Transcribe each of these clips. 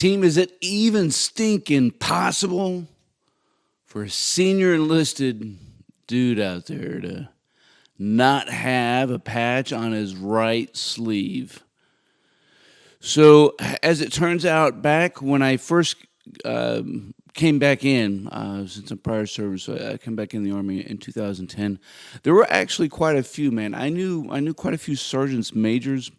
Team, is it even stinking possible for a senior enlisted dude out there to not have a patch on his right sleeve? So, as it turns out, back when I first came back in, since I'm prior service, I came back in the Army in 2010. There were actually quite a few, man. I knew quite a few sergeants majors.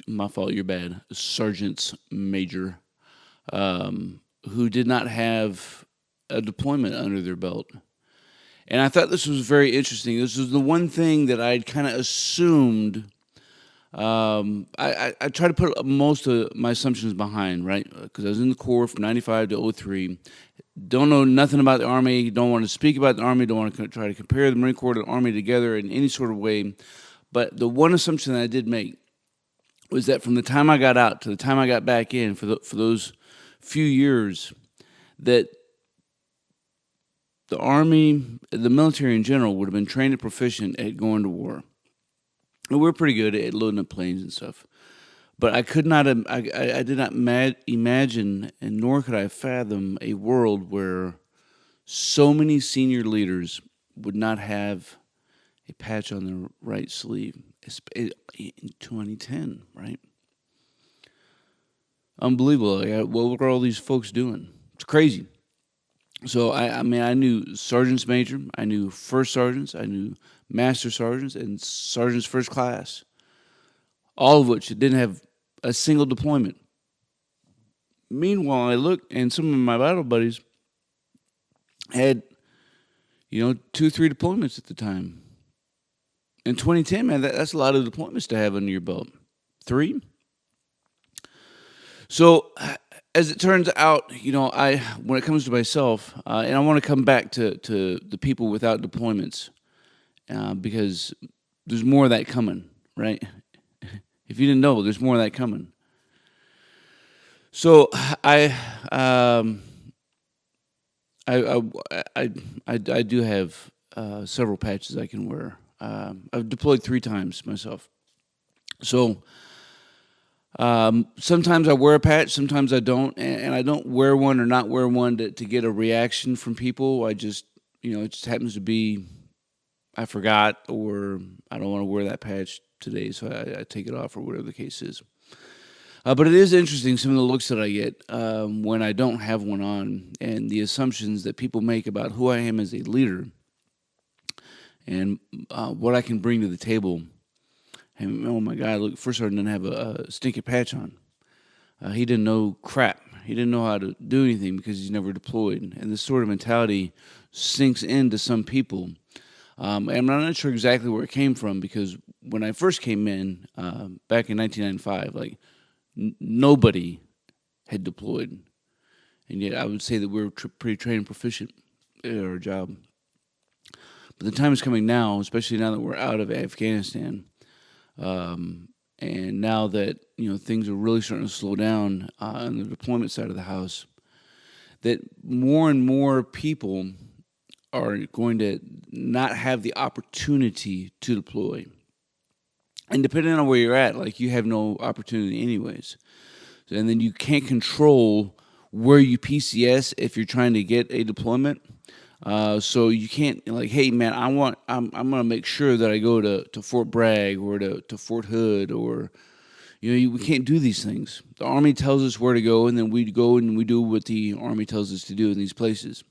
My fault, you're bad. Sergeants major, who did not have a deployment under their belt. And I thought this was very interesting. This was the one thing that I'd kind of assumed. I try to put most of my assumptions behind, right? Because I was in the Corps from 95 to 03. Don't know nothing about the Army. Don't want to speak about the Army. Don't want to try to compare the Marine Corps to the Army together in any sort of way. But the one assumption that I did make was that from the time I got out to the time I got back in, for those few years, that the Army, the military in general, would have been trained and proficient at going to war. And we're pretty good at loading up planes and stuff. But I could not, I did not imagine, and nor could I fathom a world where so many senior leaders would not have a patch on their right sleeve in 2010, right? Unbelievable. What were all these folks doing? It's crazy. So I mean, I knew sergeants major, I knew first sergeants, I knew master sergeants, and sergeants first class, all of which didn't have a single deployment. Meanwhile, I looked, and some of my battle buddies had, 2-3 deployments at the time. In 2010, man, that's a lot of deployments to have under your belt. 3. So, as it turns out, when it comes to myself, and I want to come back to the people without deployments, because there's more of that coming, right? If you didn't know, there's more of that coming. So I do have several patches I can wear. I've deployed 3 times myself. So sometimes I wear a patch, sometimes I don't, and I don't wear one or not wear one to get a reaction from people. I just, it just happens to be I forgot, or I don't want to wear that patch today, so I take it off, or whatever the case is. But it is interesting, some of the looks that I get when I don't have one on, and the assumptions that people make about who I am as a leader and what I can bring to the table. And oh my God, look, first sergeant didn't have a stinky patch on. He didn't know crap. He didn't know how to do anything because he's never deployed. And this sort of mentality sinks into some people. And I'm not sure exactly where it came from, because when I first came in back in 1995, like nobody had deployed. And yet I would say that we were pretty trained and proficient at our job. But the time is coming now, especially now that we're out of Afghanistan. And now that things are really starting to slow down on the deployment side of the house, that more and more people are going to not have the opportunity to deploy. And depending on where you're at, like, you have no opportunity anyways. And then you can't control where you PCS if you're trying to get a deployment. So you can't, like, hey man, I'm gonna make sure that I go to Fort Bragg or to Fort Hood, or we can't do these things. The Army tells us where to go, and then we go and we do what the Army tells us to do in these places.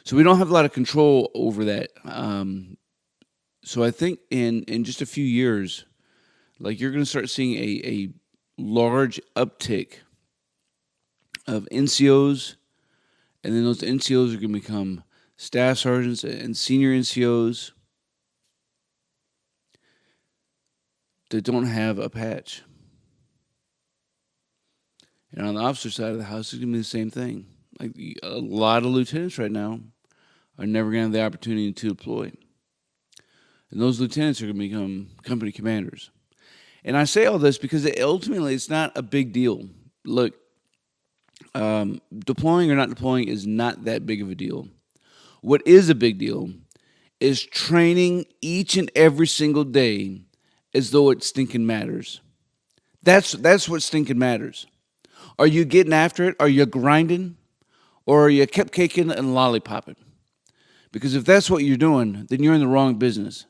So we don't have a lot of control over that. So I think in just a few years, like, you're going to start seeing a large uptick of NCOs, and then those NCOs are going to become staff sergeants and senior NCOs that don't have a patch. And on the officer side of the house, it's going to be the same thing. Like, a lot of lieutenants right now are never going to have the opportunity to deploy. And those lieutenants are going to become company commanders. And I say all this because ultimately it's not a big deal. Look, deploying or not deploying is not that big of a deal. What is a big deal is training each and every single day as though it stinking matters. That's what stinking matters. Are you getting after it? Are you grinding? Or are you cupcaking and lollipopping? Because if that's what you're doing, then you're in the wrong business.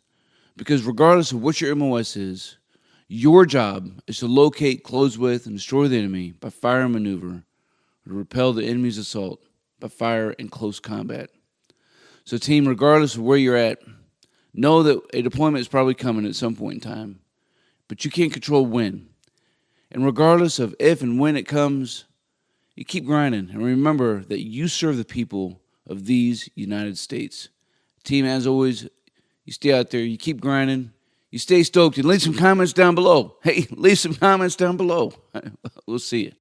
Because regardless of what your MOS is, your job is to locate, close with, and destroy the enemy by fire and maneuver, or to repel the enemy's assault by fire and close combat. So, team, regardless of where you're at, know that a deployment is probably coming at some point in time, but you can't control when. And regardless of if and when it comes, you keep grinding. And remember that you serve the people of these United States. Team, as always, you stay out there, you keep grinding, you stay stoked, and leave some comments down below. Hey, leave some comments down below. We'll see you.